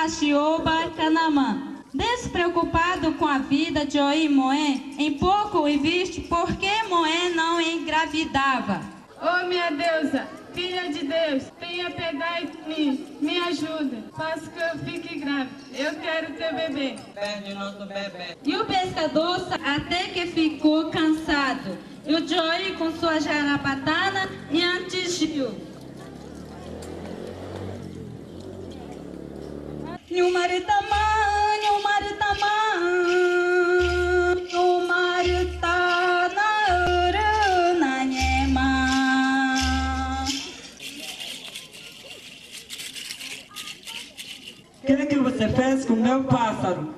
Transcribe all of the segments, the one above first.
Pachioba Canamã. Despreocupado com a vida de Oi Moé, em pouco o viste porque Moé não engravidava. Oh, minha deusa, filha de Deus, tenha piedade de mim, me ajuda, faça que eu fique grávida, eu quero ter bebê. Perde o nosso bebê. E o pescador até que ficou cansado, e o Joey com sua jarapatana e antigiu. Nyumaritama, nyumaritama, nyumaritana urunanyema. O que você fez com meu pássaro?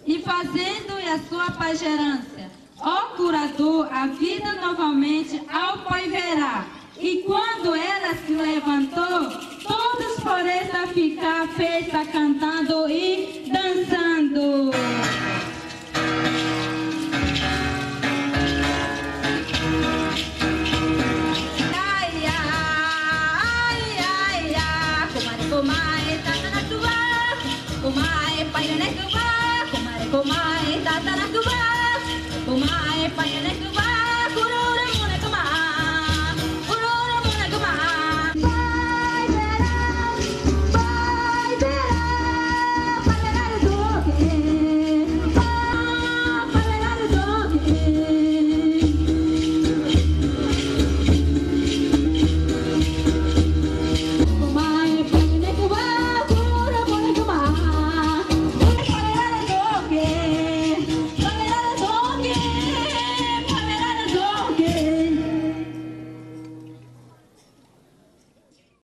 E fazendo-lhe a sua pagerância, ó curador, a vida novamente ao Pai verá. E quando ela se levantou, todos foram ficar festa cantando e dançando. Kumae, tata na kuba, kumae, paia na kuba.